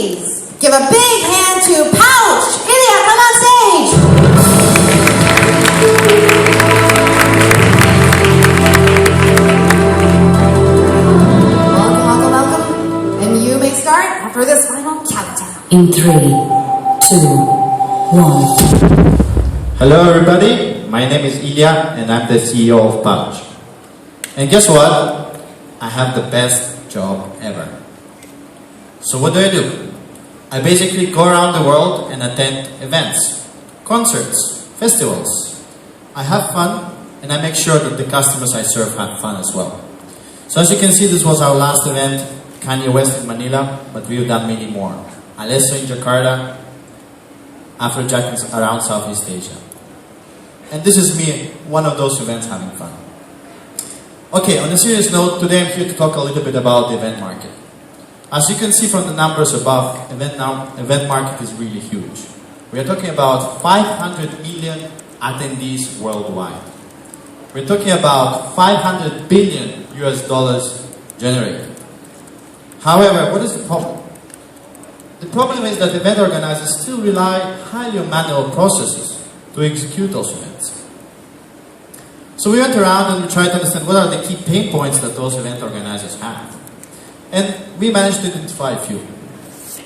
please give a big hand to Pouch. Ilya, come on stage. Welcome. And you may start after this final countdown. In 3, 2, 1. Hello everybody, my name is Ilya and I'm the CEO of Pouch. And guess what? I have the best job ever. So what do? I basically go around the world and attend events, concerts, festivals. I have fun and I make sure that the customers I serve have fun as well. So as you can see, this was our last event, Kanye West in Manila, but we've done many more. Alesso in Jakarta, Afrojack around Southeast Asia. And this is me, one of those events having fun. Okay, on a serious note, today I'm here to talk a little bit about the event market. As you can see from the numbers above, event market is really huge. We are talking about 500 million attendees worldwide. We're talking about $500 billion generated. However, what is the problem? The problem is that event organizers still rely highly on manual processes to execute those events. So we went around and we tried to understand what are the key pain points that those event organizers have. And we managed to identify a few.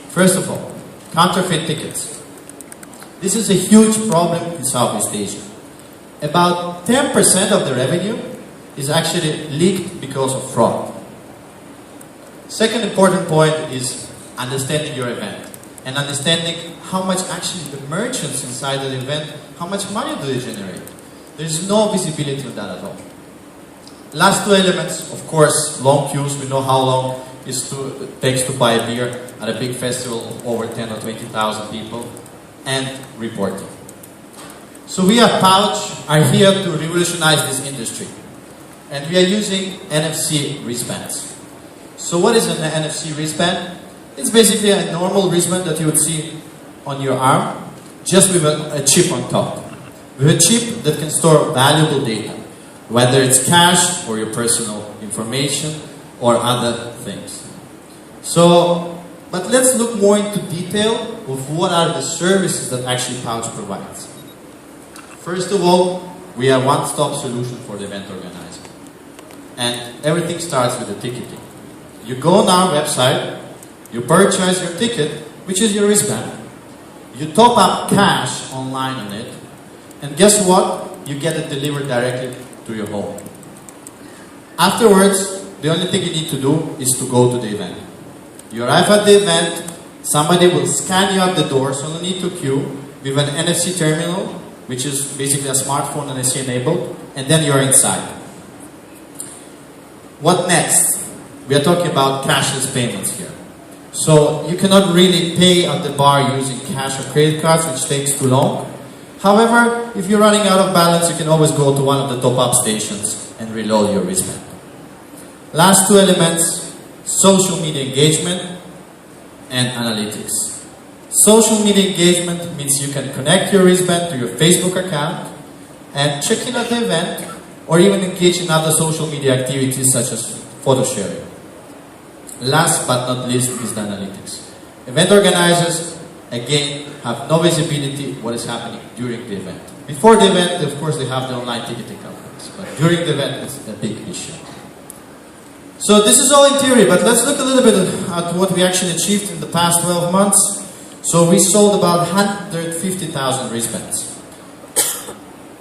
First of all, counterfeit tickets. This is a huge problem in Southeast Asia. About 10% of the revenue is actually leaked because of fraud. Second important point is understanding your event and understanding how much actually the merchants inside the event, how much money do they generate. There's no visibility on that at all. Last two elements, of course, long queues. We know how long it takes to buy a beer at a big festival of over 10 or 20,000 people, and reporting. So we at Pouch are here to revolutionize this industry. And we are using NFC wristbands. So what is an NFC wristband? It's basically a normal wristband that you would see on your arm, just with a chip on top. With a chip that can store valuable data, whether it's cash or your personal information or other things. So, but let's look more into detail of what are the services that actually Pouch provides. First of all, we are a one-stop solution for the event organizer. And everything starts with the ticketing. You go on our website, you purchase your ticket, which is your wristband. You top up cash online on it, and guess what? You get it delivered directly to your home. Afterwards, the only thing you need to do is to go to the event. You arrive at the event, somebody will scan you at the door, so no need to queue, with an NFC terminal, which is basically a smartphone NFC enabled, and then you're inside. What next? We are talking about cashless payments here. So you cannot really pay at the bar using cash or credit cards, which takes too long. However, if you're running out of balance, you can always go to one of the top-up stations and reload your wristband. Last two elements, social media engagement and analytics. Social media engagement means you can connect your wristband to your Facebook account and check in at the event or even engage in other social media activities such as photo sharing. Last but not least is the analytics. Event organizers, again, have no visibility what is happening during the event. Before the event, of course, they have the online ticketing companies, but during the event, it's a big issue. So this is all in theory, but let's look a little bit at what we actually achieved in the past 12 months. So we sold about 150,000 wristbands.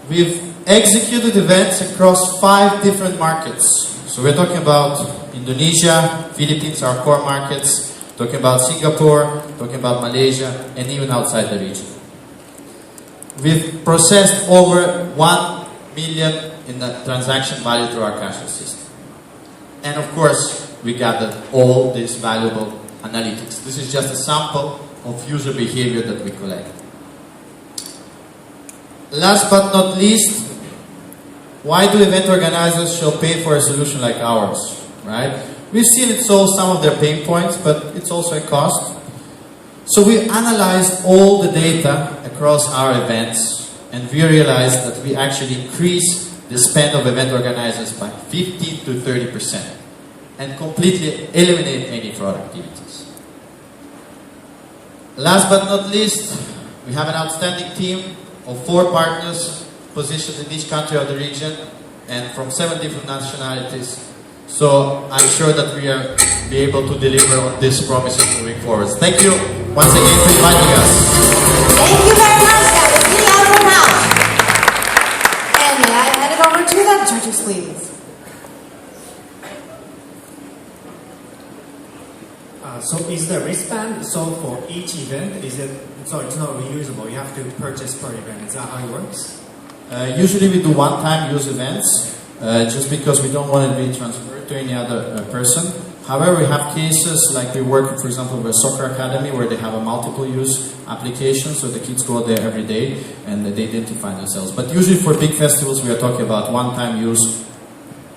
We've executed events across 5 different markets. So we're talking about Indonesia, Philippines, our core markets, talking about Singapore, talking about Malaysia, and even outside the region. We've processed over 1 million in the transaction value through our cashless system. And of course, we gathered all this valuable analytics. This is just a sample of user behavior that we collect. Last but not least, why do event organizers shall pay for a solution like ours, right? We've seen it solve some of their pain points, but it's also a cost. So we analyzed all the data across our events, and we realized that we actually increase the spend of event organizers by 15 to 30% and completely eliminate any fraud activities. Last but not least, we have an outstanding team of 4 partners positioned in each country of the region and from 7 different nationalities. So I'm sure that we are be able to deliver on these promises moving forward. Thank you once again for inviting us. Thank you very much. That was the Albert House. And may I hand it over to the judges, please? So is the wristband sold for each event? So it's not reusable? You have to purchase per event. Is that how it works? Usually we do one-time use events, just because we don't want it to be transferred to any other person. However, we have cases like we work, for example, with a soccer academy where they have a multiple use application, so the kids go there every day and they identify themselves. But usually for big festivals we are talking about one-time use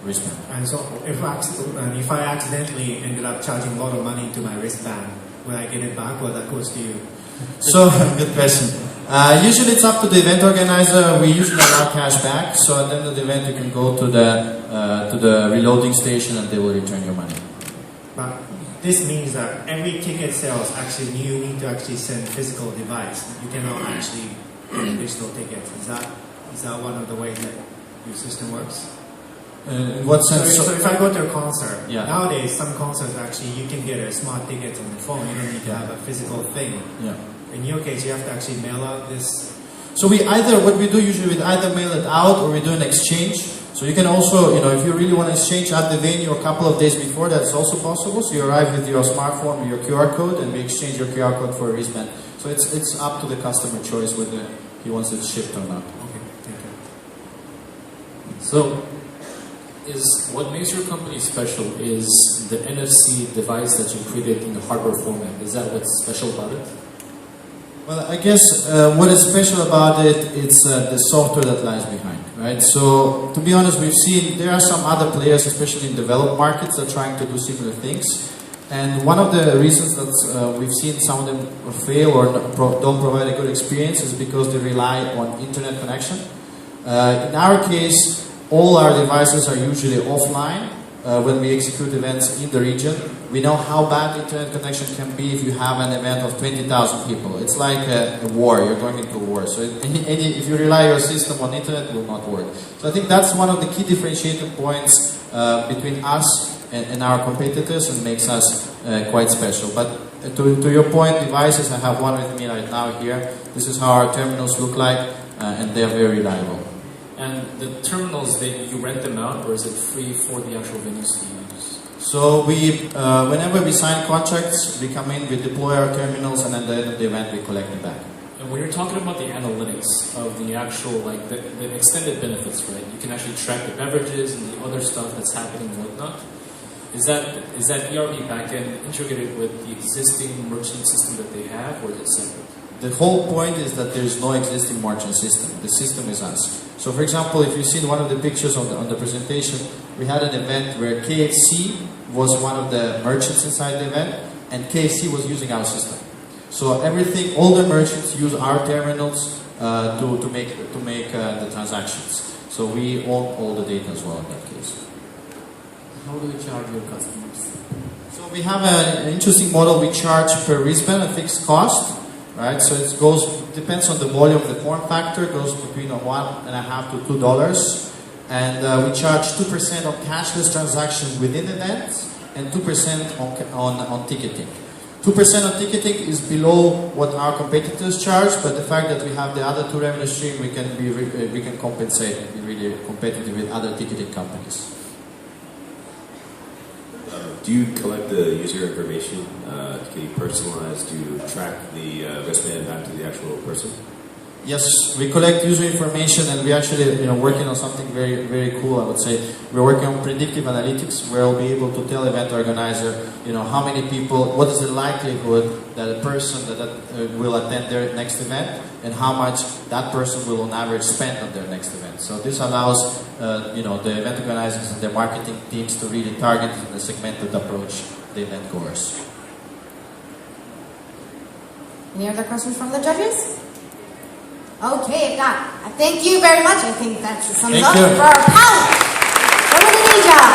wristband. And so if I accidentally ended up charging a lot of money to my wristband, will I get it back or that goes to you? So, good question. Usually it's up to the event organizer. We usually allow cash back, so at the end of the event you can go to the reloading station and they will return your money. But this means that every ticket sales, actually you need to actually send physical device. You cannot actually get digital tickets. Is that one of the ways that your system works? In what sense? So if I go to a concert, yeah. Nowadays some concerts actually you can get a smart ticket on the phone. You don't need to have a physical thing. Yeah. In your case, you have to actually mail out this. So what we do usually, we either mail it out or we do an exchange. So you can also, if you really want to exchange at the venue a couple of days before, that's also possible. So you arrive with your smartphone with your QR code and we exchange your QR code for a wristband. So it's up to the customer choice whether he wants it shipped or not. Okay, thank you. So, what makes your company special is the NFC device that you created in the hardware format. Is that what's special about it? Well, I guess what is special about it, it's the software that lies behind, right? So, to be honest, we've seen there are some other players, especially in developed markets, that are trying to do similar things. And one of the reasons that we've seen some of them fail or don't provide a good experience is because they rely on internet connection. In our case, all our devices are usually offline when we execute events in the region. We know how bad internet connection can be if you have an event of 20,000 people. It's like a war, you're going into a war. So if you rely your system on internet, it will not work. So I think that's one of the key differentiating points between us and our competitors and makes us quite special. But to your point, devices, I have one with me right now here. This is how our terminals look like and they're very reliable. And the terminals, you rent them out, or is it free for the actual venues to use? So whenever we sign contracts, we come in, we deploy our terminals, and at the end of the event, we collect it back. And when you're talking about the analytics of the actual, like the extended benefits, right? You can actually track the beverages and the other stuff that's happening and whatnot. Is that ERP backend integrated with the existing merchant system that they have, or is it separate? The whole point is that there is no existing merchant system. The system is us. So, for example, if you've seen one of the pictures on the presentation, we had an event where KFC was one of the merchants inside the event, and KFC was using our system. So everything, all the merchants use our terminals to make the transactions. So we own all the data as well in that case. How do you charge your customers? So we have an interesting model. We charge per wristband a fixed cost. Right, so it depends on the volume of the form factor, it goes between $1.50 to $2. And we charge 2% on cashless transactions within events and 2% on ticketing. 2% on ticketing is below what our competitors charge, but the fact that we have the other two revenue stream, we can compensate and be really competitive with other ticketing companies. Do you collect the user information? Can you personalize? Do you track the wristband back to the actual person? Yes, we collect user information, and we actually, working on something very, very cool. I would say we're working on predictive analytics, where we'll be able to tell event organizer, how many people, what is the likelihood that a person that will attend their next event, and how much that person will on average spend on their next event. So this allows, the event organizers and their marketing teams to really target in a segmented approach the event goers. Any other questions from the judges? Okay, if not, thank you very much. I think that's a thumbs up for our pouch from Indonesia.